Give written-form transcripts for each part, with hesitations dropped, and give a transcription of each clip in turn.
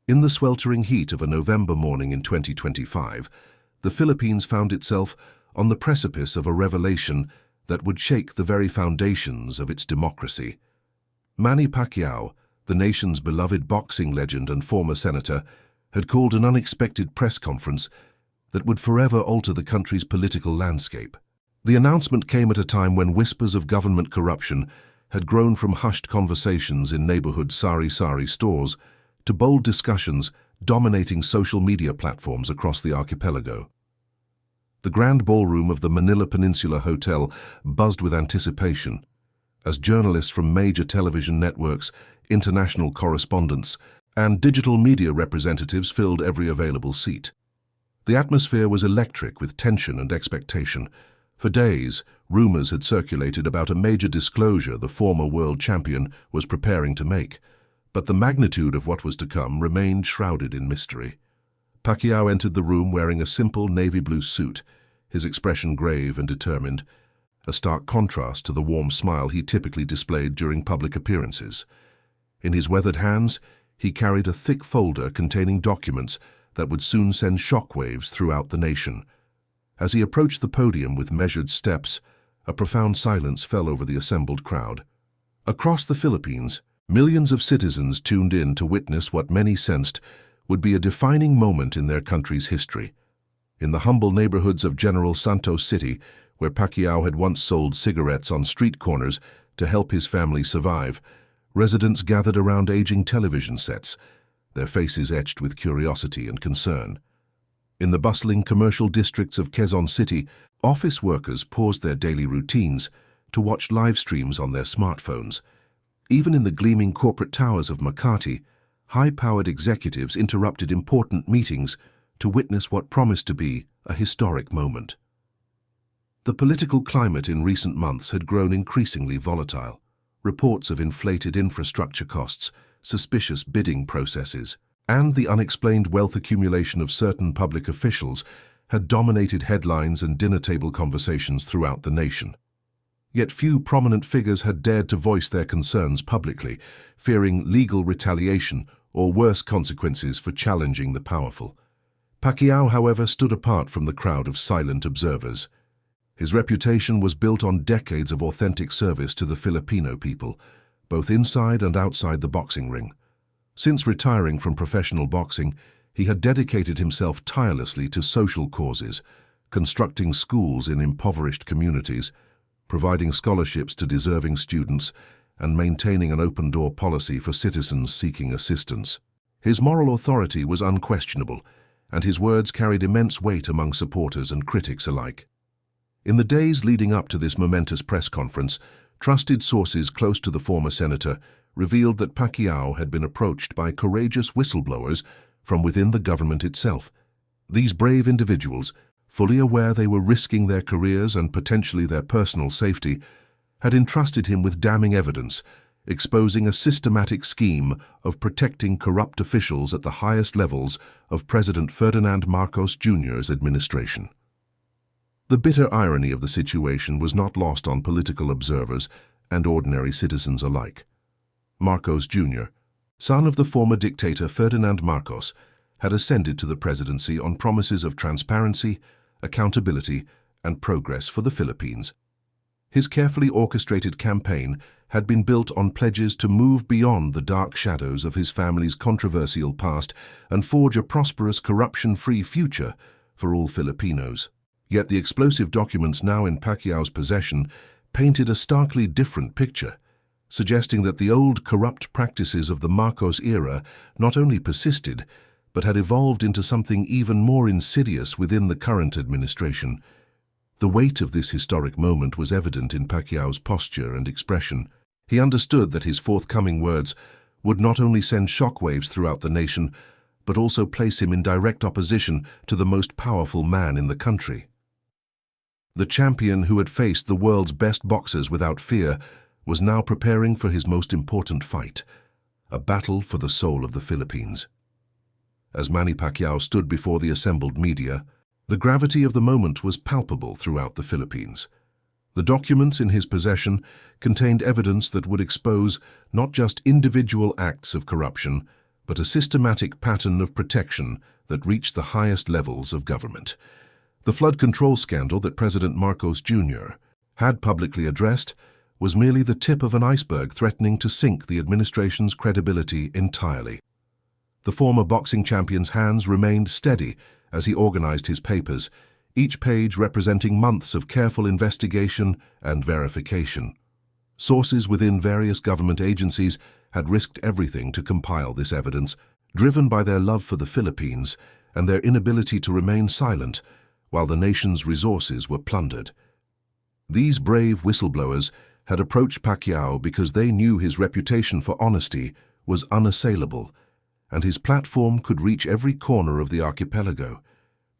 In the sweltering heat of a November morning in 2025, the Philippines found itself on the precipice of a revelation that would shake the very foundations of its democracy. Manny Pacquiao, the nation's beloved boxing legend and former senator, had called an unexpected press conference that would forever alter the country's political landscape. The announcement came at a time when whispers of government corruption had grown from hushed conversations in neighborhood sari-sari stores to bold discussions dominating social media platforms across the archipelago. The grand ballroom of the Manila Peninsula Hotel buzzed with anticipation as journalists from major television networks, international correspondents, and digital media representatives filled every available seat. The atmosphere was electric with tension and expectation. For days, rumors had circulated about a major disclosure the former world champion was preparing to make, but the magnitude of what was to come remained shrouded in mystery. Pacquiao entered the room wearing a simple navy blue suit, his expression grave and determined, a stark contrast to the warm smile he typically displayed during public appearances. In his weathered hands, he carried a thick folder containing documents that would soon send shockwaves throughout the nation. As he approached the podium with measured steps, a profound silence fell over the assembled crowd. Across the Philippines, millions of citizens tuned in to witness what many sensed would be a defining moment in their country's history. In the humble neighborhoods of General Santos City, where Pacquiao had once sold cigarettes on street corners to help his family survive, residents gathered around aging television sets, their faces etched with curiosity and concern. In the bustling commercial districts of Quezon City, office workers paused their daily routines to watch live streams on their smartphones. Even in the gleaming corporate towers of Makati, high-powered executives interrupted important meetings to witness what promised to be a historic moment. The political climate in recent months had grown increasingly volatile. Reports of inflated infrastructure costs, suspicious bidding processes, and the unexplained wealth accumulation of certain public officials had dominated headlines and dinner-table conversations throughout the nation. Yet few prominent figures had dared to voice their concerns publicly, fearing legal retaliation or worse consequences for challenging the powerful. Pacquiao, however, stood apart from the crowd of silent observers. His reputation was built on decades of authentic service to the Filipino people, both inside and outside the boxing ring. Since retiring from professional boxing, he had dedicated himself tirelessly to social causes, constructing schools in impoverished communities, providing scholarships to deserving students, and maintaining an open-door policy for citizens seeking assistance. His moral authority was unquestionable, and his words carried immense weight among supporters and critics alike. In the days leading up to this momentous press conference, trusted sources close to the former senator revealed that Pacquiao had been approached by courageous whistleblowers from within the government itself. These brave individuals, fully aware they were risking their careers and potentially their personal safety, had entrusted him with damning evidence, exposing a systematic scheme of protecting corrupt officials at the highest levels of President Ferdinand Marcos Jr.'s administration. The bitter irony of the situation was not lost on political observers and ordinary citizens alike. Marcos Jr., son of the former dictator Ferdinand Marcos, had ascended to the presidency on promises of transparency, accountability, and progress for the Philippines. His carefully orchestrated campaign had been built on pledges to move beyond the dark shadows of his family's controversial past and forge a prosperous, corruption-free future for all Filipinos. Yet the explosive documents now in Pacquiao's possession painted a starkly different picture, suggesting that the old corrupt practices of the Marcos era not only persisted, but had evolved into something even more insidious within the current administration. The weight of this historic moment was evident in Pacquiao's posture and expression. He understood that his forthcoming words would not only send shockwaves throughout the nation, but also place him in direct opposition to the most powerful man in the country. The champion who had faced the world's best boxers without fear was now preparing for his most important fight, a battle for the soul of the Philippines. As Manny Pacquiao stood before the assembled media, the gravity of the moment was palpable throughout the Philippines. The documents in his possession contained evidence that would expose not just individual acts of corruption, but a systematic pattern of protection that reached the highest levels of government. The flood control scandal that President Marcos Jr. had publicly addressed was merely the tip of an iceberg threatening to sink the administration's credibility entirely. The former boxing champion's hands remained steady as he organized his papers, each page representing months of careful investigation and verification. Sources within various government agencies had risked everything to compile this evidence, driven by their love for the Philippines and their inability to remain silent while the nation's resources were plundered. These brave whistleblowers had approached Pacquiao because they knew his reputation for honesty was unassailable, and his platform could reach every corner of the archipelago.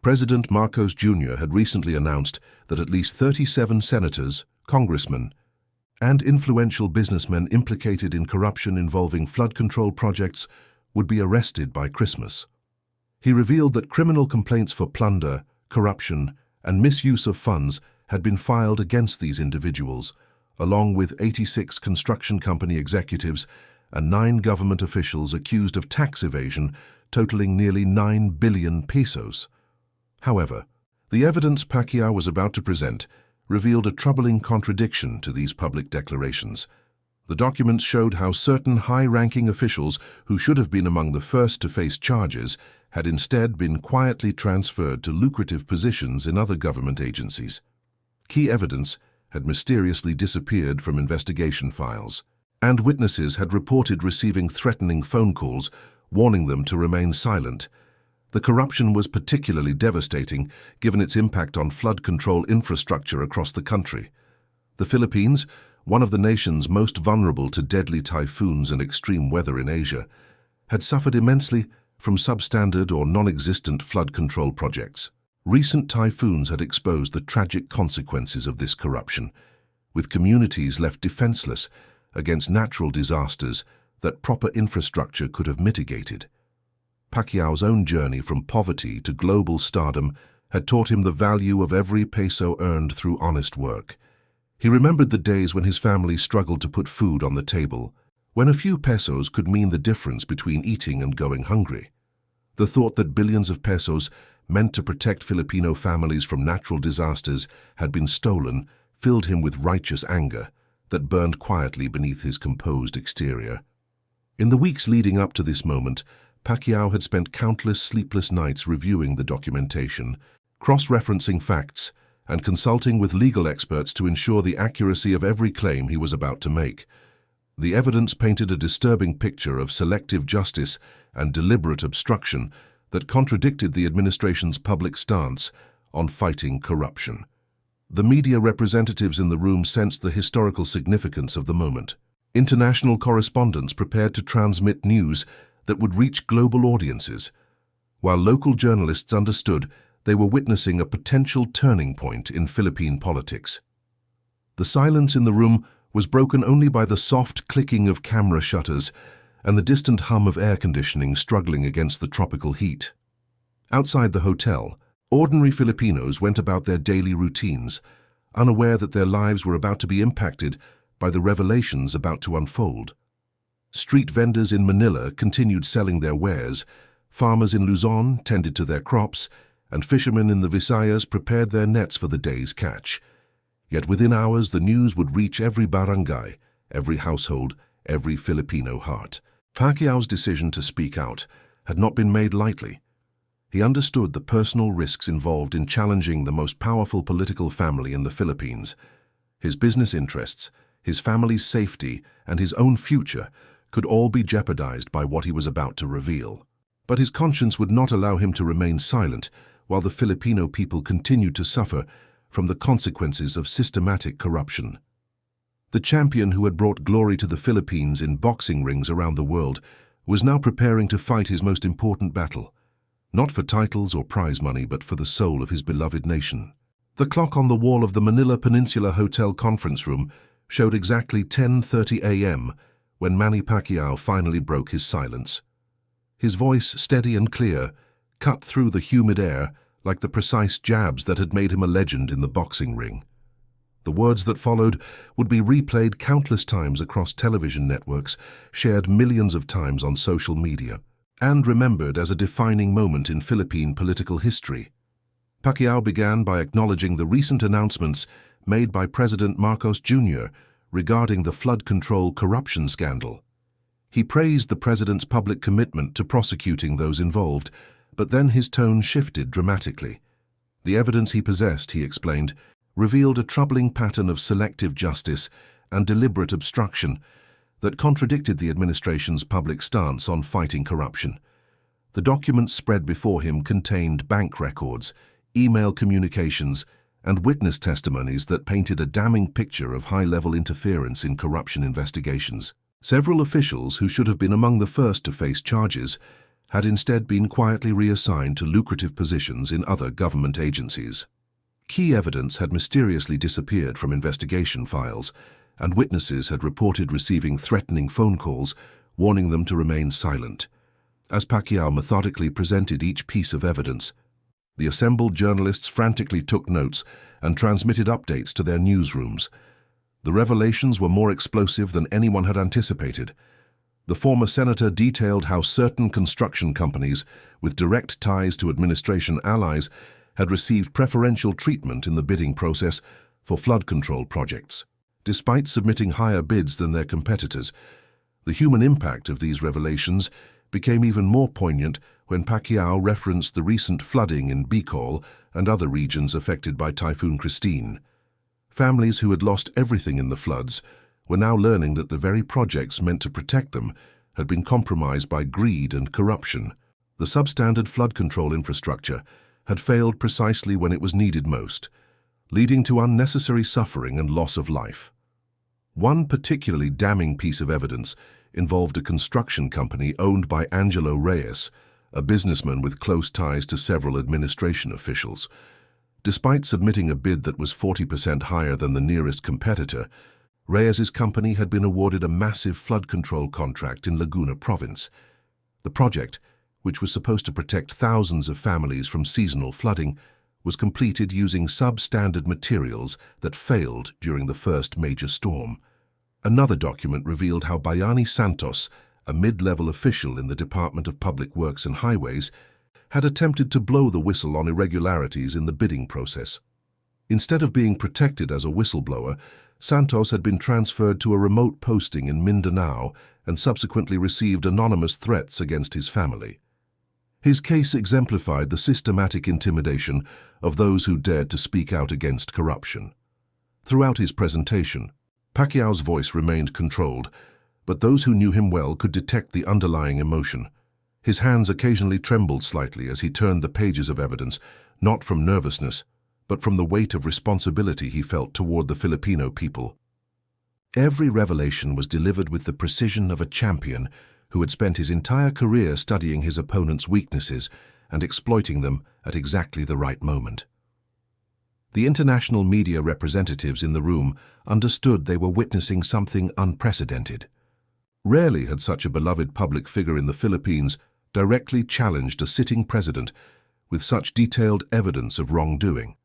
President Marcos Jr. had recently announced that at least 37 senators, congressmen, and influential businessmen implicated in corruption involving flood control projects would be arrested by Christmas. He revealed that criminal complaints for plunder, corruption, and misuse of funds had been filed against these individuals, along with 86 construction company executives and 9 government officials accused of tax evasion totaling nearly 9 billion pesos. However, the evidence Pacquiao was about to present revealed a troubling contradiction to these public declarations. The documents showed how certain high-ranking officials who should have been among the first to face charges had instead been quietly transferred to lucrative positions in other government agencies. Key evidence had mysteriously disappeared from investigation files, and witnesses had reported receiving threatening phone calls warning them to remain silent. The corruption was particularly devastating given its impact on flood control infrastructure across the country. The Philippines, one of the nations most vulnerable to deadly typhoons and extreme weather in Asia, had suffered immensely from substandard or non-existent flood control projects. Recent typhoons had exposed the tragic consequences of this corruption, with communities left defenseless against natural disasters that proper infrastructure could have mitigated. Pacquiao's own journey from poverty to global stardom had taught him the value of every peso earned through honest work. He remembered the days when his family struggled to put food on the table, when a few pesos could mean the difference between eating and going hungry. The thought that billions of pesos meant to protect Filipino families from natural disasters had been stolen filled him with righteous anger that burned quietly beneath his composed exterior. In the weeks leading up to this moment, Pacquiao had spent countless sleepless nights reviewing the documentation, cross-referencing facts, and consulting with legal experts to ensure the accuracy of every claim he was about to make. The evidence painted a disturbing picture of selective justice and deliberate obstruction that contradicted the administration's public stance on fighting corruption. The media representatives in the room sensed the historical significance of the moment. International correspondents prepared to transmit news that would reach global audiences, while local journalists understood they were witnessing a potential turning point in Philippine politics. The silence in the room was broken only by the soft clicking of camera shutters and the distant hum of air conditioning struggling against the tropical heat. Outside the hotel, ordinary Filipinos went about their daily routines, unaware that their lives were about to be impacted by the revelations about to unfold. Street vendors in Manila continued selling their wares, farmers in Luzon tended to their crops, and fishermen in the Visayas prepared their nets for the day's catch. Yet within hours the news would reach every barangay, every household, every Filipino heart. Pacquiao's decision to speak out had not been made lightly. He understood the personal risks involved in challenging the most powerful political family in the Philippines. His business interests, his family's safety, and his own future could all be jeopardized by what he was about to reveal. But his conscience would not allow him to remain silent while the Filipino people continued to suffer from the consequences of systematic corruption. The champion who had brought glory to the Philippines in boxing rings around the world was now preparing to fight his most important battle, not for titles or prize money, but for the soul of his beloved nation. The clock on the wall of the Manila Peninsula Hotel conference room showed exactly 10:30 a.m. when Manny Pacquiao finally broke his silence. His voice, steady and clear, cut through the humid air like the precise jabs that had made him a legend in the boxing ring. The words that followed would be replayed countless times across television networks, shared millions of times on social media. and remembered as a defining moment in Philippine political history. Pacquiao began by acknowledging the recent announcements made by President Marcos Jr. regarding the flood control corruption scandal. He praised the president's public commitment to prosecuting those involved, but then his tone shifted dramatically. The evidence he possessed, he explained, revealed a troubling pattern of selective justice and deliberate obstruction that contradicted the administration's public stance on fighting corruption. The documents spread before him contained bank records, email communications, and witness testimonies that painted a damning picture of high-level interference in corruption investigations. Several officials who should have been among the first to face charges had instead been quietly reassigned to lucrative positions in other government agencies. Key evidence had mysteriously disappeared from investigation files, and witnesses had reported receiving threatening phone calls, warning them to remain silent. As Pacquiao methodically presented each piece of evidence, the assembled journalists frantically took notes and transmitted updates to their newsrooms. The revelations were more explosive than anyone had anticipated. The former senator detailed how certain construction companies with direct ties to administration allies had received preferential treatment in the bidding process for flood control projects. Despite submitting higher bids than their competitors, the human impact of these revelations became even more poignant when Pacquiao referenced the recent flooding in Bicol and other regions affected by Typhoon Christine. Families who had lost everything in the floods were now learning that the very projects meant to protect them had been compromised by greed and corruption. The substandard flood control infrastructure had failed precisely when it was needed most, leading to unnecessary suffering and loss of life. One particularly damning piece of evidence involved a construction company owned by Angelo Reyes, a businessman with close ties to several administration officials. Despite submitting a bid that was 40% higher than the nearest competitor, Reyes's company had been awarded a massive flood control contract in Laguna Province. The project, which was supposed to protect thousands of families from seasonal flooding, was completed using substandard materials that failed during the first major storm. Another document revealed how Manny Santos, a mid-level official in the Department of Public Works and Highways, had attempted to blow the whistle on irregularities in the bidding process. Instead of being protected as a whistleblower, Santos had been transferred to a remote posting in Mindanao and subsequently received anonymous threats against his family. His case exemplified the systematic intimidation of those who dared to speak out against corruption. Throughout his presentation, Pacquiao's voice remained controlled, but those who knew him well could detect the underlying emotion. His hands occasionally trembled slightly as he turned the pages of evidence, not from nervousness, but from the weight of responsibility he felt toward the Filipino people. Every revelation was delivered with the precision of a champion who had spent his entire career studying his opponent's weaknesses and exploiting them at exactly the right moment. The international media representatives in the room understood they were witnessing something unprecedented. Rarely had such a beloved public figure in the Philippines directly challenged a sitting president with such detailed evidence of wrongdoing.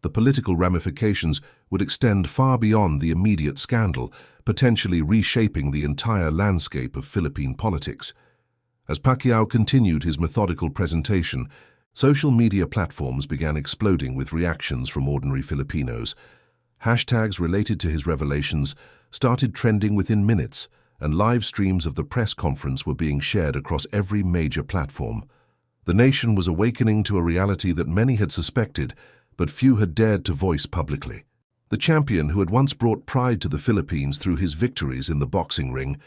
The political ramifications would extend far beyond the immediate scandal, potentially reshaping the entire landscape of Philippine politics. As Pacquiao continued his methodical presentation, social media platforms began exploding with reactions from ordinary Filipinos. Hashtags related to his revelations started trending within minutes, and live streams of the press conference were being shared across every major platform. The nation was awakening to a reality that many had suspected, but few had dared to voice publicly. The champion who had once brought pride to the Philippines through his victories in the boxing ring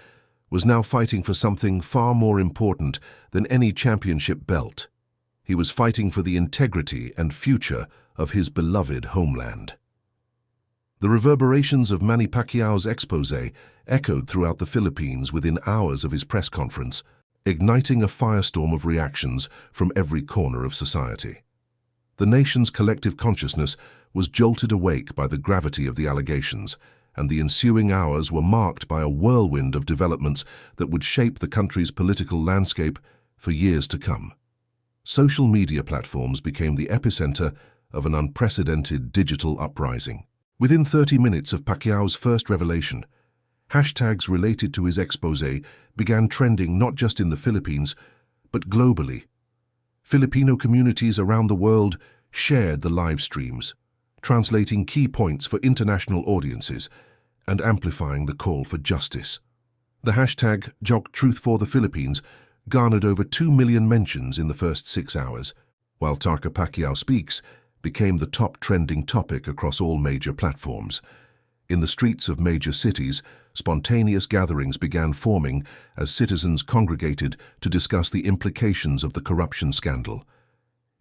was now fighting for something far more important than any championship belt. He was fighting for the integrity and future of his beloved homeland. The reverberations of Manny Pacquiao's exposé echoed throughout the Philippines within hours of his press conference, igniting a firestorm of reactions from every corner of society. The nation's collective consciousness was jolted awake by the gravity of the allegations, and the ensuing hours were marked by a whirlwind of developments that would shape the country's political landscape for years to come. Social media platforms became the epicenter of an unprecedented digital uprising. Within 30 minutes of Pacquiao's first revelation, hashtags related to his exposé began trending not just in the Philippines, but globally. Filipino communities around the world shared the live streams, translating key points for international audiences and amplifying the call for justice. The hashtag #JockTruthForThePhilippines garnered over 2 million mentions in the first 6 hours, while Pacquiao Speaks became the top trending topic across all major platforms. In the streets of major cities, spontaneous gatherings began forming as citizens congregated to discuss the implications of the corruption scandal.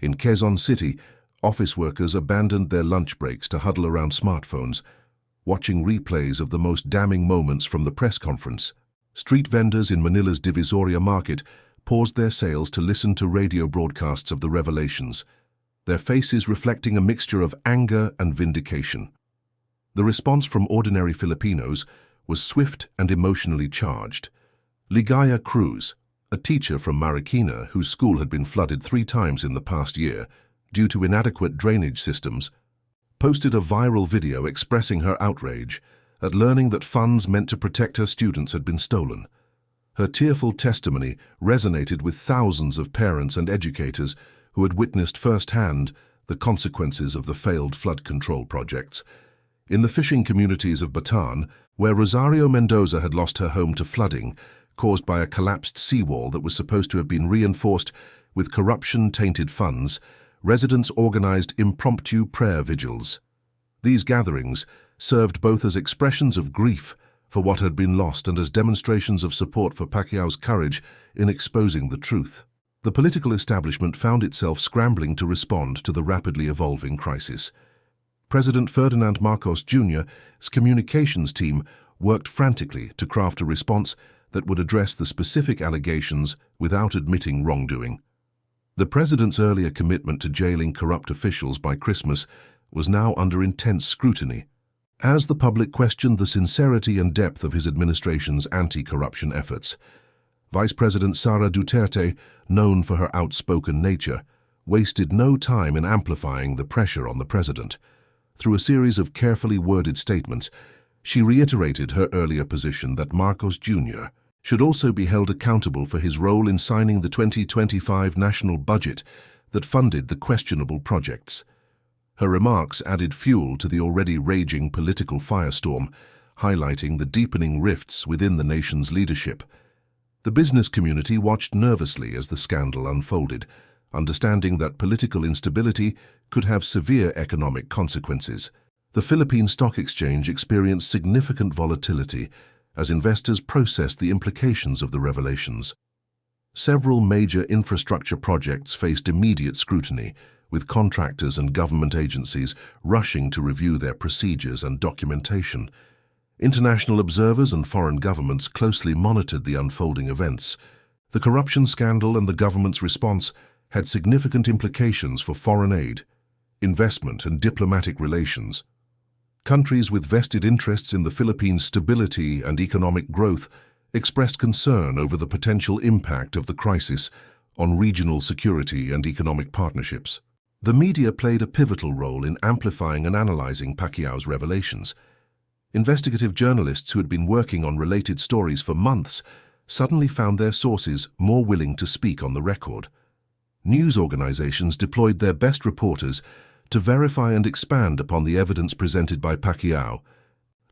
In Quezon City, office workers abandoned their lunch breaks to huddle around smartphones, watching replays of the most damning moments from the press conference. Street vendors in Manila's Divisoria Market paused their sales to listen to radio broadcasts of the revelations, their faces reflecting a mixture of anger and vindication. The response from ordinary Filipinos was swift and emotionally charged. Ligaya Cruz, a teacher from Marikina whose school had been flooded 3 times in the past year due to inadequate drainage systems, posted a viral video expressing her outrage at learning that funds meant to protect her students had been stolen. Her tearful testimony resonated with thousands of parents and educators who had witnessed firsthand the consequences of the failed flood control projects. In the fishing communities of Bataan, where Rosario Mendoza had lost her home to flooding caused by a collapsed seawall that was supposed to have been reinforced with corruption-tainted funds, residents organized impromptu prayer vigils. These gatherings served both as expressions of grief for what had been lost and as demonstrations of support for Pacquiao's courage in exposing the truth. The political establishment found itself scrambling to respond to the rapidly evolving crisis. President Ferdinand Marcos Jr.'s communications team worked frantically to craft a response that would address the specific allegations without admitting wrongdoing. The president's earlier commitment to jailing corrupt officials by Christmas was now under intense scrutiny, as the public questioned the sincerity and depth of his administration's anti-corruption efforts. Vice President Sara Duterte, known for her outspoken nature, wasted no time in amplifying the pressure on the president. Through a series of carefully worded statements, she reiterated her earlier position that Marcos Jr. should also be held accountable for his role in signing the 2025 national budget that funded the questionable projects. Her remarks added fuel to the already raging political firestorm, highlighting the deepening rifts within the nation's leadership. The business community watched nervously as the scandal unfolded, understanding that political instability could have severe economic consequences. The Philippine Stock Exchange experienced significant volatility as investors processed the implications of the revelations. Several major infrastructure projects faced immediate scrutiny, with contractors and government agencies rushing to review their procedures and documentation. International observers and foreign governments closely monitored the unfolding events. The corruption scandal and the government's response had significant implications for foreign aid, investment, and diplomatic relations. Countries with vested interests in the Philippines' stability and economic growth expressed concern over the potential impact of the crisis on regional security and economic partnerships. The media played a pivotal role in amplifying and analyzing Pacquiao's revelations. Investigative journalists who had been working on related stories for months suddenly found their sources more willing to speak on the record. News organizations deployed their best reporters to verify and expand upon the evidence presented by Pacquiao,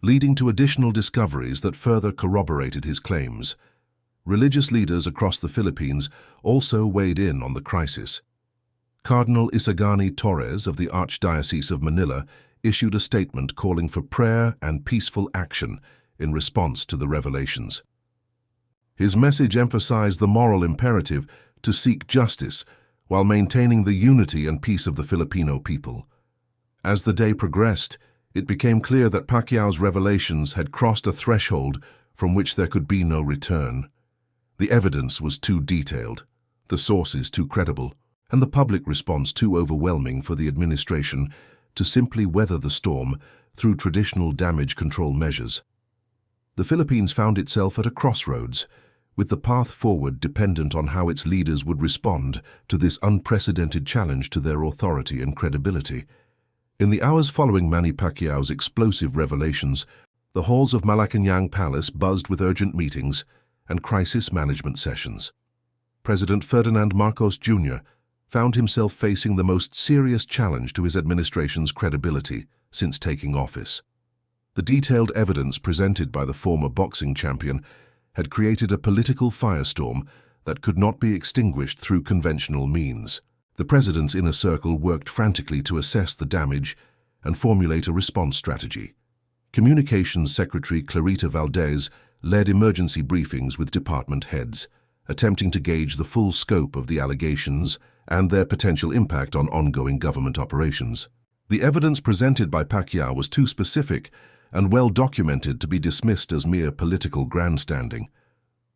leading to additional discoveries that further corroborated his claims. Religious leaders across the Philippines also weighed in on the crisis. Cardinal Isagani Torres of the Archdiocese of Manila issued a statement calling for prayer and peaceful action in response to the revelations. His message emphasized the moral imperative to seek justice while maintaining the unity and peace of the Filipino people. As the day progressed, it became clear that Pacquiao's revelations had crossed a threshold from which there could be no return. The evidence was too detailed, the sources too credible, and the public response too overwhelming for the administration to simply weather the storm through traditional damage control measures. The Philippines found itself at a crossroads, with the path forward dependent on how its leaders would respond to this unprecedented challenge to their authority and credibility. In the hours following Manny Pacquiao's explosive revelations, the halls of Malacañang Palace buzzed with urgent meetings and crisis management sessions. President Ferdinand Marcos Jr. found himself facing the most serious challenge to his administration's credibility since taking office. The detailed evidence presented by the former boxing champion had created a political firestorm that could not be extinguished through conventional means. The president's inner circle worked frantically to assess the damage and formulate a response strategy. Communications Secretary Clarita Valdez led emergency briefings with department heads, attempting to gauge the full scope of the allegations and their potential impact on ongoing government operations. The evidence presented by Pacquiao was too specific and well documented to be dismissed as mere political grandstanding.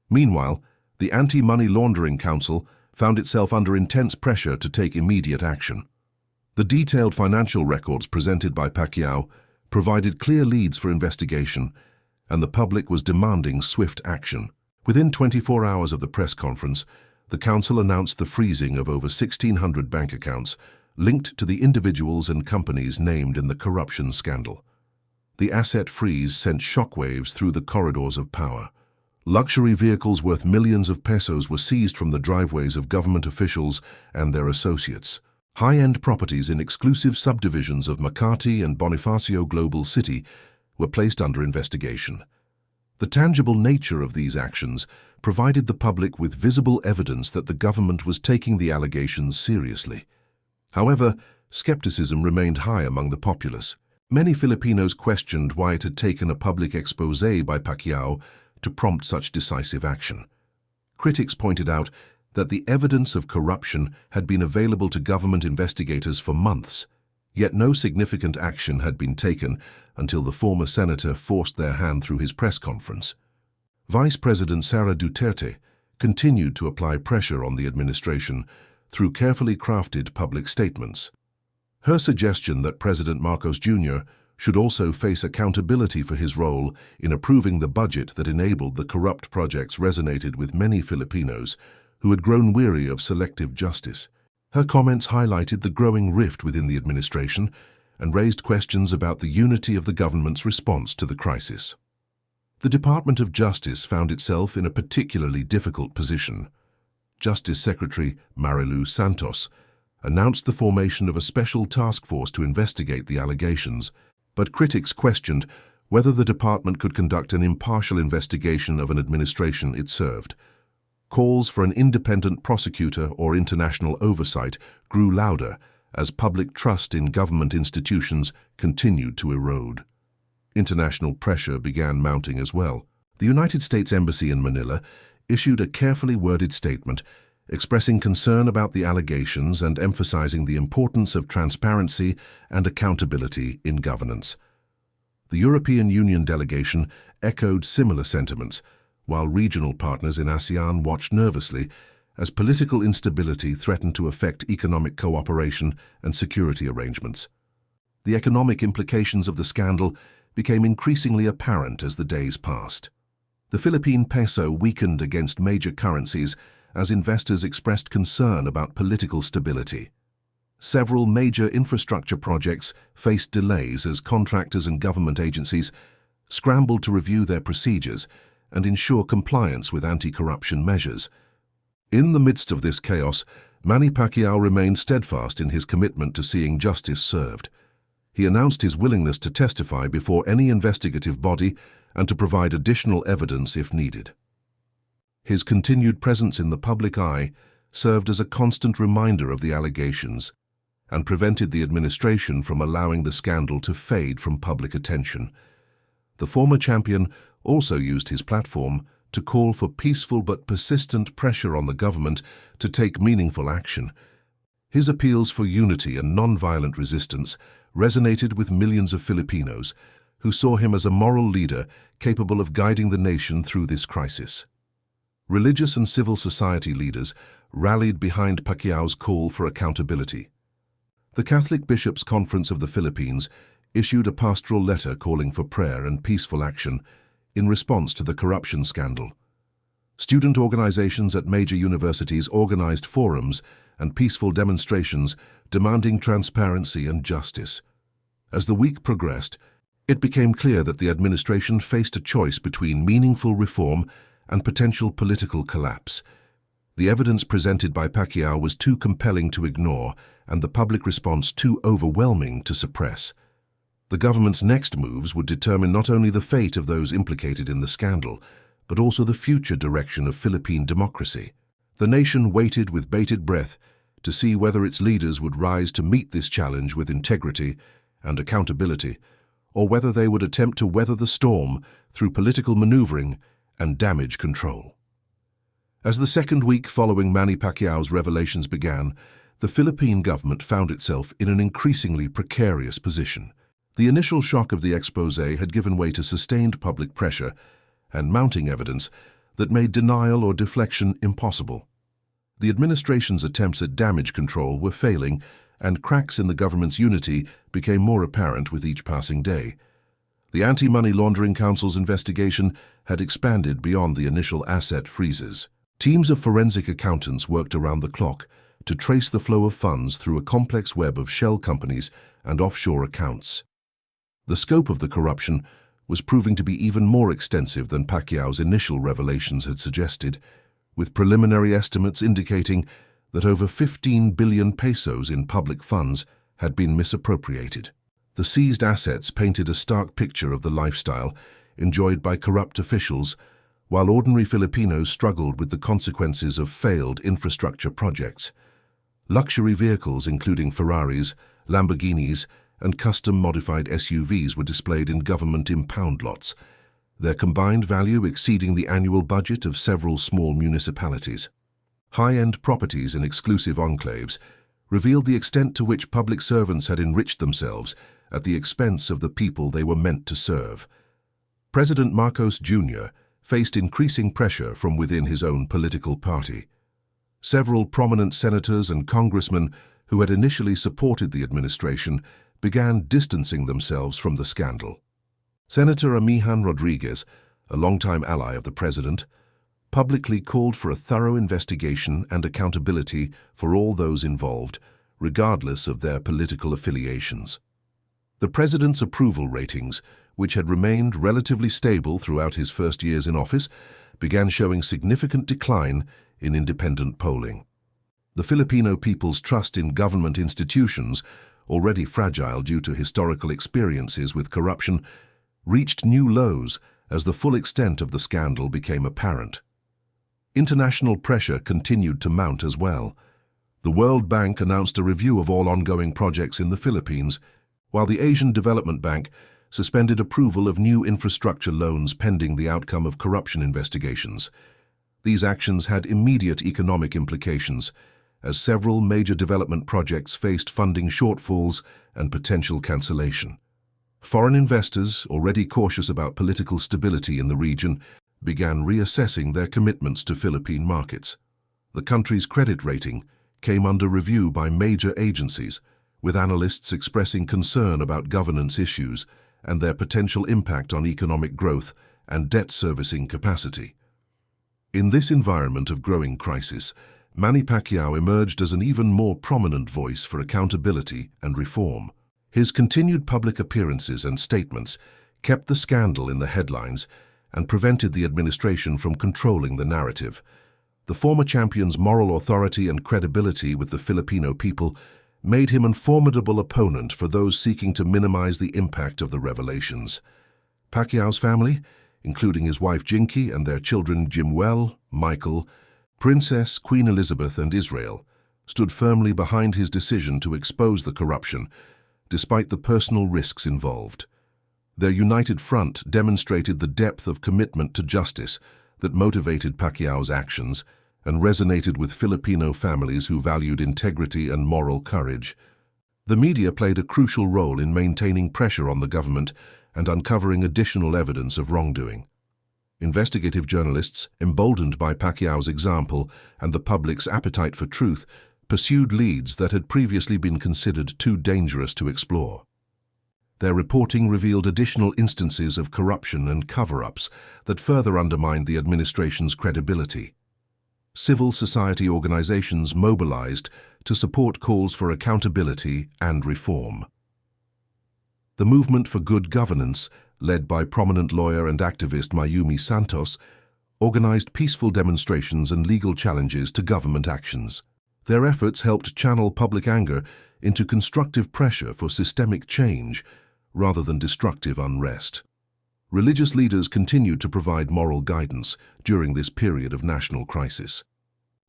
Meanwhile, the Anti-Money Laundering Council found itself under intense pressure to take immediate action. The detailed financial records presented by Pacquiao provided clear leads for investigation, and the public was demanding swift action. Within 24 hours of the press conference, the council announced the freezing of over 1,600 bank accounts linked to the individuals and companies named in the corruption scandal. The asset freeze sent shockwaves through the corridors of power. Luxury vehicles worth millions of pesos were seized from the driveways of government officials and their associates. High-end properties in exclusive subdivisions of Makati and Bonifacio Global City were placed under investigation. The tangible nature of these actions provided the public with visible evidence that the government was taking the allegations seriously. However, skepticism remained high among the populace. Many Filipinos questioned why it had taken a public exposé by Pacquiao to prompt such decisive action. Critics pointed out that the evidence of corruption had been available to government investigators for months, yet no significant action had been taken until the former senator forced their hand through his press conference. Vice President Sara Duterte continued to apply pressure on the administration through carefully crafted public statements. Her suggestion that President Marcos Jr. should also face accountability for his role in approving the budget that enabled the corrupt projects resonated with many Filipinos who had grown weary of selective justice. Her comments highlighted the growing rift within the administration and raised questions about the unity of the government's response to the crisis. The Department of Justice found itself in a particularly difficult position. Justice Secretary General Santos announced the formation of a special task force to investigate the allegations, but critics questioned whether the department could conduct an impartial investigation of an administration it served. Calls for an independent prosecutor or international oversight grew louder as public trust in government institutions continued to erode. International pressure began mounting as well. The United States Embassy in Manila issued a carefully worded statement expressing concern about the allegations and emphasizing the importance of transparency and accountability in governance. The European Union delegation echoed similar sentiments, while regional partners in ASEAN watched nervously as political instability threatened to affect economic cooperation and security arrangements. The economic implications of the scandal became increasingly apparent as the days passed. The Philippine peso weakened against major currencies as investors expressed concern about political stability. Several major infrastructure projects faced delays as contractors and government agencies scrambled to review their procedures and ensure compliance with anti-corruption measures. In the midst of this chaos, Manny Pacquiao remained steadfast in his commitment to seeing justice served. He announced his willingness to testify before any investigative body and to provide additional evidence if needed. His continued presence in the public eye served as a constant reminder of the allegations and prevented the administration from allowing the scandal to fade from public attention. The former champion also used his platform to call for peaceful but persistent pressure on the government to take meaningful action. His appeals for unity and non-violent resistance resonated with millions of Filipinos who saw him as a moral leader capable of guiding the nation through this crisis. Religious and civil society leaders rallied behind Pacquiao's call for accountability. The Catholic Bishops' Conference of the Philippines issued a pastoral letter calling for prayer and peaceful action in response to the corruption scandal. Student organizations at major universities organized forums and peaceful demonstrations demanding transparency and justice. As the week progressed, it became clear that the administration faced a choice between meaningful reform and potential political collapse. The evidence presented by Pacquiao was too compelling to ignore and the public response too overwhelming to suppress. The government's next moves would determine not only the fate of those implicated in the scandal, but also the future direction of Philippine democracy. The nation waited with bated breath to see whether its leaders would rise to meet this challenge with integrity and accountability, or whether they would attempt to weather the storm through political maneuvering and damage control. As the second week following Manny Pacquiao's revelations began, the Philippine government found itself in an increasingly precarious position. The initial shock of the exposé had given way to sustained public pressure and mounting evidence that made denial or deflection impossible. The administration's attempts at damage control were failing, and cracks in the government's unity became more apparent with each passing day. The Anti-Money Laundering Council's investigation had expanded beyond the initial asset freezes. Teams of forensic accountants worked around the clock to trace the flow of funds through a complex web of shell companies and offshore accounts. The scope of the corruption was proving to be even more extensive than Pacquiao's initial revelations had suggested, with preliminary estimates indicating that over 15 billion pesos in public funds had been misappropriated. The seized assets painted a stark picture of the lifestyle enjoyed by corrupt officials, while ordinary Filipinos struggled with the consequences of failed infrastructure projects. Luxury vehicles including Ferraris, Lamborghinis, and custom-modified SUVs were displayed in government impound lots, their combined value exceeding the annual budget of several small municipalities. High-end properties in exclusive enclaves revealed the extent to which public servants had enriched themselves at the expense of the people they were meant to serve. President Marcos Jr. faced increasing pressure from within his own political party. Several prominent senators and congressmen who had initially supported the administration began distancing themselves from the scandal. Senator Amihan Rodriguez, a longtime ally of the president, publicly called for a thorough investigation and accountability for all those involved, regardless of their political affiliations. The president's approval ratings, which had remained relatively stable throughout his first years in office, began showing significant decline in independent polling. The Filipino people's trust in government institutions, already fragile due to historical experiences with corruption, reached new lows as the full extent of the scandal became apparent. International pressure continued to mount as well. The World Bank announced a review of all ongoing projects in the Philippines, while the Asian Development Bank suspended approval of new infrastructure loans pending the outcome of corruption investigations. These actions had immediate economic implications, as several major development projects faced funding shortfalls and potential cancellation. Foreign investors, already cautious about political stability in the region, began reassessing their commitments to Philippine markets. The country's credit rating came under review by major agencies, with analysts expressing concern about governance issues and their potential impact on economic growth and debt servicing capacity. In this environment of growing crisis, Manny Pacquiao emerged as an even more prominent voice for accountability and reform. His continued public appearances and statements kept the scandal in the headlines and prevented the administration from controlling the narrative. The former champion's moral authority and credibility with the Filipino people made him a formidable opponent for those seeking to minimize the impact of the revelations. Pacquiao's family, including his wife Jinky and their children Jimuel, Michael, Princess, Queen Elizabeth, and Israel, stood firmly behind his decision to expose the corruption, despite the personal risks involved. Their united front demonstrated the depth of commitment to justice that motivated Pacquiao's actions and resonated with Filipino families who valued integrity and moral courage. The media played a crucial role in maintaining pressure on the government and uncovering additional evidence of wrongdoing. Investigative journalists, emboldened by Pacquiao's example and the public's appetite for truth, pursued leads that had previously been considered too dangerous to explore. Their reporting revealed additional instances of corruption and cover-ups that further undermined the administration's credibility. Civil society organizations mobilized to support calls for accountability and reform. The movement for good governance, led by prominent lawyer and activist Manny Santos, organized peaceful demonstrations and legal challenges to government actions. Their efforts helped channel public anger into constructive pressure for systemic change rather than destructive unrest. Religious leaders continued to provide moral guidance during this period of national crisis.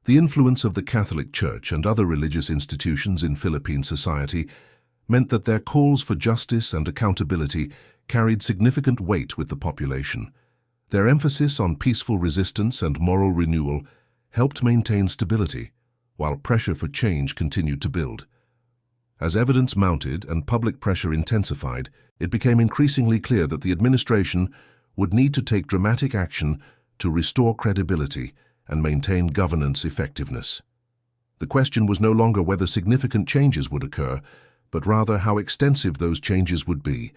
The influence of the Catholic Church and other religious institutions in Philippine society meant that their calls for justice and accountability carried significant weight with the population. Their emphasis on peaceful resistance and moral renewal helped maintain stability, while pressure for change continued to build. As evidence mounted and public pressure intensified, it became increasingly clear that the administration would need to take dramatic action to restore credibility and maintain governance effectiveness. The question was no longer whether significant changes would occur, but rather how extensive those changes would be,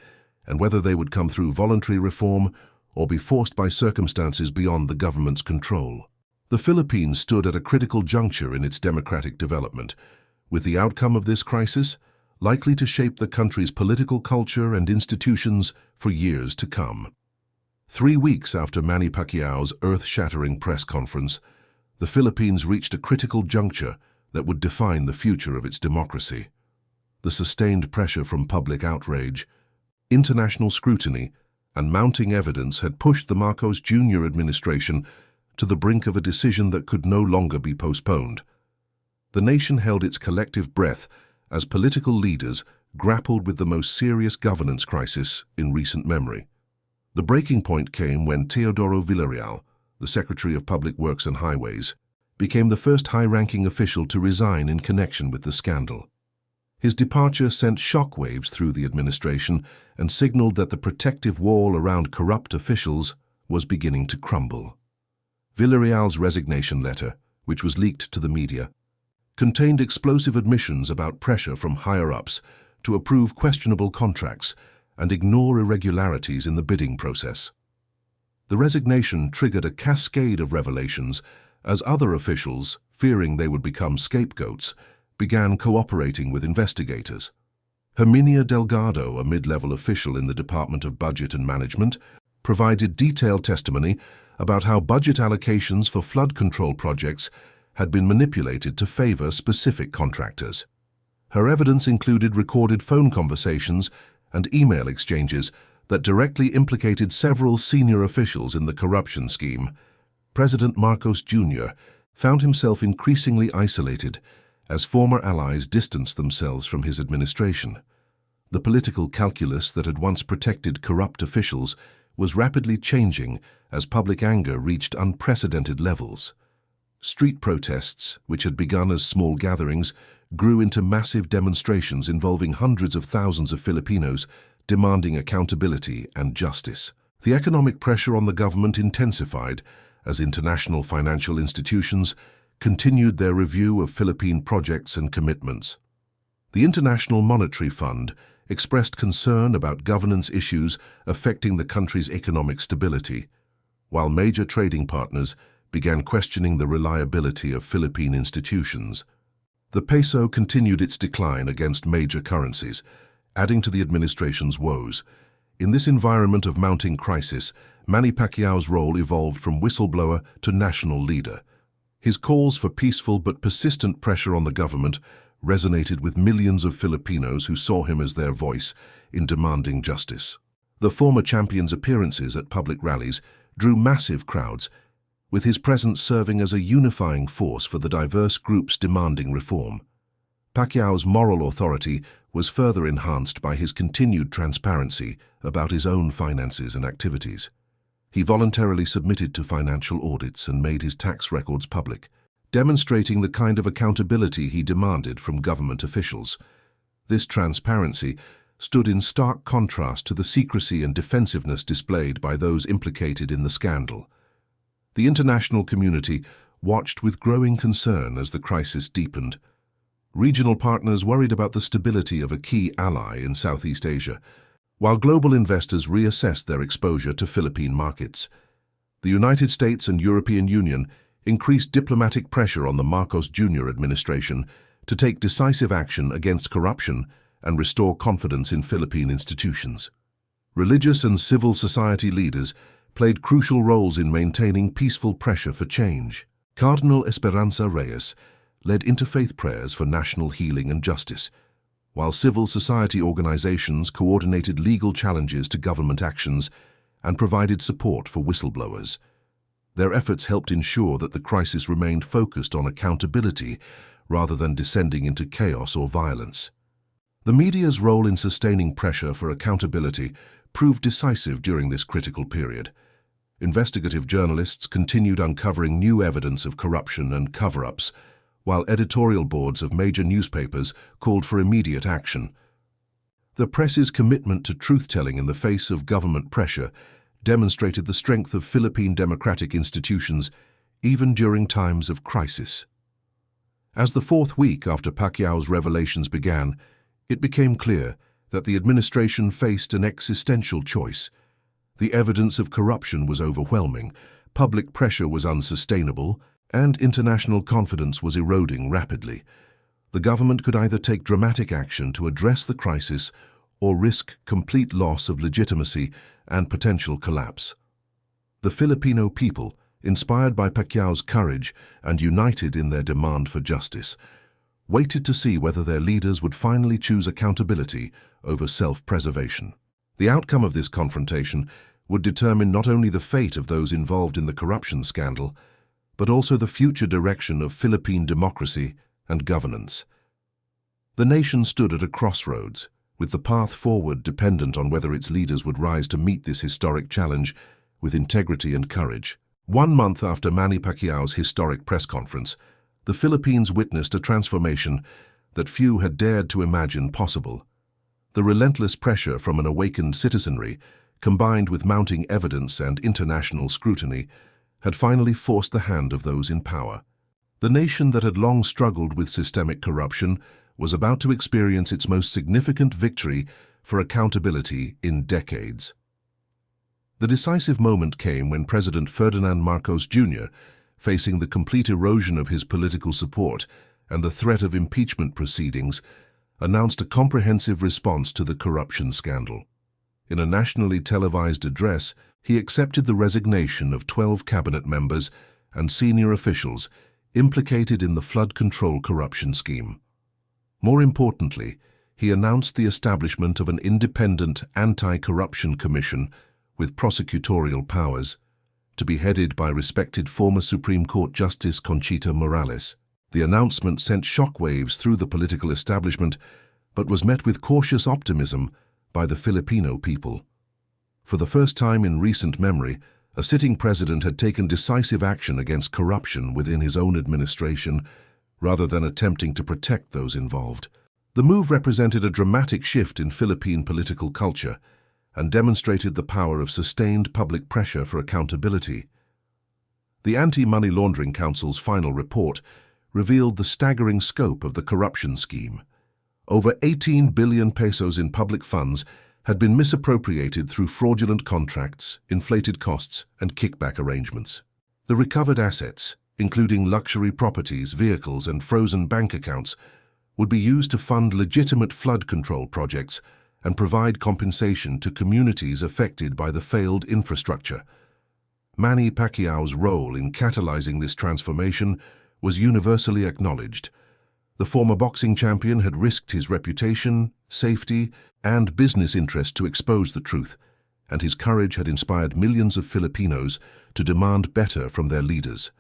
and whether they would come through voluntary reform or be forced by circumstances beyond the government's control. The Philippines stood at a critical juncture in its democratic development, with the outcome of this crisis likely to shape the country's political culture and institutions for years to come. 3 weeks after Manny Pacquiao's earth-shattering press conference, the Philippines reached a critical juncture that would define the future of its democracy. The sustained pressure from public outrage, international scrutiny, and mounting evidence had pushed the Marcos Jr. administration to the brink of a decision that could no longer be postponed. The nation held its collective breath as political leaders grappled with the most serious governance crisis in recent memory. The breaking point came when Teodoro Villarreal, the Secretary of Public Works and Highways, became the first high-ranking official to resign in connection with the scandal. His departure sent shockwaves through the administration and signaled that the protective wall around corrupt officials was beginning to crumble. Villarreal's resignation letter, which was leaked to the media, contained explosive admissions about pressure from higher-ups to approve questionable contracts and ignore irregularities in the bidding process. The resignation triggered a cascade of revelations as other officials, fearing they would become scapegoats, began cooperating with investigators. Herminia Delgado, a mid-level official in the Department of Budget and Management, provided detailed testimony about how budget allocations for flood control projects had been manipulated to favor specific contractors. Her evidence included recorded phone conversations and email exchanges that directly implicated several senior officials in the corruption scheme. President Marcos Jr. found himself increasingly isolated as former allies distanced themselves from his administration. The political calculus that had once protected corrupt officials was rapidly changing as public anger reached unprecedented levels. Street protests, which had begun as small gatherings, grew into massive demonstrations involving hundreds of thousands of Filipinos demanding accountability and justice. The economic pressure on the government intensified as international financial institutions continued their review of Philippine projects and commitments. The International Monetary Fund expressed concern about governance issues affecting the country's economic stability, while major trading partners began questioning the reliability of Philippine institutions. The peso continued its decline against major currencies, adding to the administration's woes. In this environment of mounting crisis, Manny Pacquiao's role evolved from whistleblower to national leader. His calls for peaceful but persistent pressure on the government resonated with millions of Filipinos who saw him as their voice in demanding justice. The former champion's appearances at public rallies drew massive crowds, with his presence serving as a unifying force for the diverse groups demanding reform. Pacquiao's moral authority was further enhanced by his continued transparency about his own finances and activities. He voluntarily submitted to financial audits and made his tax records public, demonstrating the kind of accountability he demanded from government officials. This transparency stood in stark contrast to the secrecy and defensiveness displayed by those implicated in the scandal. The international community watched with growing concern as the crisis deepened. Regional partners worried about the stability of a key ally in Southeast Asia, while global investors reassessed their exposure to Philippine markets. The United States and European Union increased diplomatic pressure on the Marcos Jr. administration to take decisive action against corruption and restore confidence in Philippine institutions. Religious and civil society leaders played crucial roles in maintaining peaceful pressure for change. Cardinal Esperanza Reyes led interfaith prayers for national healing and justice, while civil society organizations coordinated legal challenges to government actions and provided support for whistleblowers. Their efforts helped ensure that the crisis remained focused on accountability rather than descending into chaos or violence. The media's role in sustaining pressure for accountability proved decisive during this critical period. Investigative journalists continued uncovering new evidence of corruption and cover-ups, while editorial boards of major newspapers called for immediate action. The press's commitment to truth-telling in the face of government pressure demonstrated the strength of Philippine democratic institutions even during times of crisis. As the fourth week after Pacquiao's revelations began, it became clear that the administration faced an existential choice. The evidence of corruption was overwhelming, public pressure was unsustainable, and international confidence was eroding rapidly. The government could either take dramatic action to address the crisis or risk complete loss of legitimacy and potential collapse. The Filipino people, inspired by Pacquiao's courage and united in their demand for justice, waited to see whether their leaders would finally choose accountability over self-preservation. The outcome of this confrontation would determine not only the fate of those involved in the corruption scandal, but also the future direction of Philippine democracy and governance. The nation stood at a crossroads, with the path forward dependent on whether its leaders would rise to meet this historic challenge with integrity and courage. 1 month after Manny Pacquiao's historic press conference, the Philippines witnessed a transformation that few had dared to imagine possible. The relentless pressure from an awakened citizenry, combined with mounting evidence and international scrutiny, had finally forced the hand of those in power. The nation that had long struggled with systemic corruption was about to experience its most significant victory for accountability in decades. The decisive moment came when President Ferdinand Marcos Jr., facing the complete erosion of his political support and the threat of impeachment proceedings, announced a comprehensive response to the corruption scandal. In a nationally televised address, he accepted the resignation of 12 cabinet members and senior officials implicated in the flood control corruption scheme. More importantly, he announced the establishment of an independent anti-corruption commission with prosecutorial powers, to be headed by respected former Supreme Court Justice Conchita Morales. The announcement sent shockwaves through the political establishment, but was met with cautious optimism by the Filipino people. For the first time in recent memory, a sitting president had taken decisive action against corruption within his own administration, rather than attempting to protect those involved. The move represented a dramatic shift in Philippine political culture and demonstrated the power of sustained public pressure for accountability. The Anti-Money Laundering Council's final report revealed the staggering scope of the corruption scheme. Over 18 billion pesos in public funds had been misappropriated through fraudulent contracts, inflated costs, and kickback arrangements. The recovered assets, including luxury properties, vehicles, and frozen bank accounts, would be used to fund legitimate flood control projects and provide compensation to communities affected by the failed infrastructure. Manny Pacquiao's role in catalyzing this transformation was universally acknowledged. The former boxing champion had risked his reputation, safety, and business interest to expose the truth, and his courage had inspired millions of Filipinos to demand better from their leaders.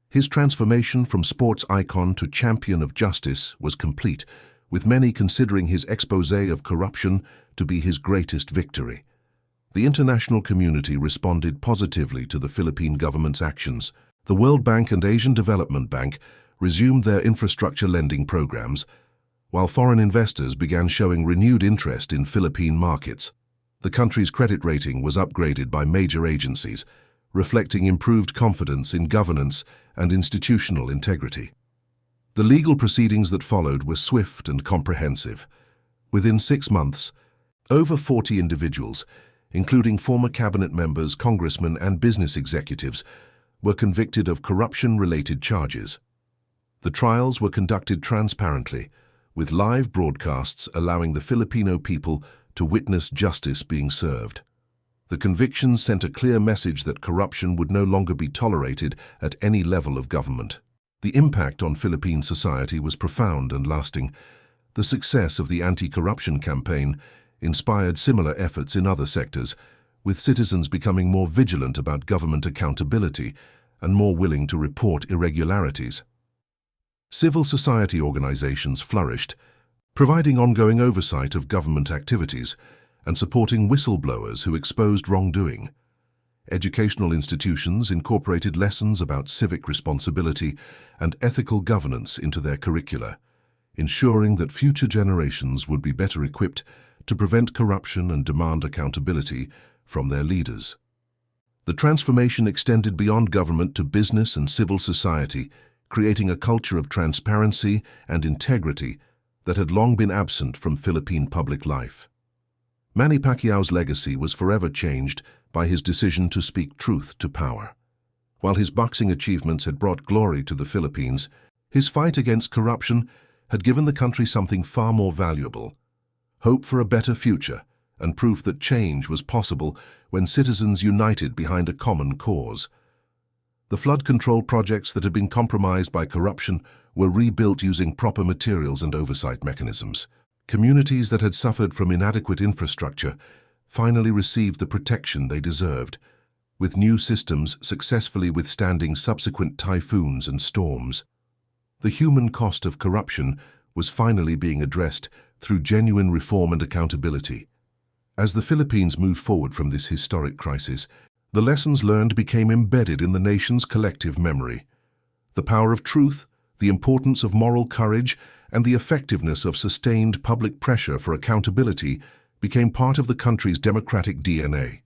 His transformation from sports icon to champion of justice was complete, with many considering his exposé of corruption to be his greatest victory. The international community responded positively to the Philippine government's actions. The World Bank and Asian Development Bank resumed their infrastructure lending programs, while foreign investors began showing renewed interest in Philippine markets. The country's credit rating was upgraded by major agencies, reflecting improved confidence in governance and institutional integrity. The legal proceedings that followed were swift and comprehensive. Within 6 months, over 40 individuals, including former cabinet members, congressmen, and business executives, were convicted of corruption-related charges. The trials were conducted transparently, with live broadcasts allowing the Filipino people to witness justice being served. The convictions sent a clear message that corruption would no longer be tolerated at any level of government. The impact on Philippine society was profound and lasting. The success of the anti-corruption campaign inspired similar efforts in other sectors, with citizens becoming more vigilant about government accountability and more willing to report irregularities. Civil society organizations flourished, providing ongoing oversight of government activities and supporting whistleblowers who exposed wrongdoing. Educational institutions incorporated lessons about civic responsibility and ethical governance into their curricula, ensuring that future generations would be better equipped to prevent corruption and demand accountability from their leaders. The transformation extended beyond government to business and civil society, creating a culture of transparency and integrity that had long been absent from Philippine public life. Manny Pacquiao's legacy was forever changed by his decision to speak truth to power. While his boxing achievements had brought glory to the Philippines, his fight against corruption had given the country something far more valuable: hope for a better future and proof that change was possible when citizens united behind a common cause. The flood control projects that had been compromised by corruption were rebuilt using proper materials and oversight mechanisms. Communities that had suffered from inadequate infrastructure finally received the protection they deserved, with new systems successfully withstanding subsequent typhoons and storms. The human cost of corruption was finally being addressed through genuine reform and accountability. As the Philippines moved forward from this historic crisis, the lessons learned became embedded in the nation's collective memory. The power of truth, the importance of moral courage, and the effectiveness of sustained public pressure for accountability became part of the country's democratic DNA.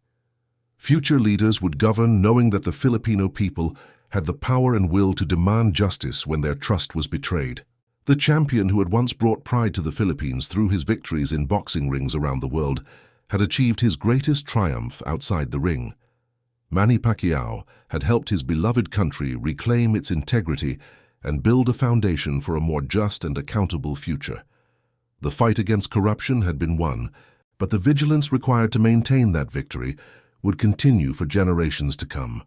Future leaders would govern knowing that the Filipino people had the power and will to demand justice when their trust was betrayed. The champion who had once brought pride to the Philippines through his victories in boxing rings around the world had achieved his greatest triumph outside the ring. Manny Pacquiao had helped his beloved country reclaim its integrity and build a foundation for a more just and accountable future. The fight against corruption had been won, but the vigilance required to maintain that victory would continue for generations to come.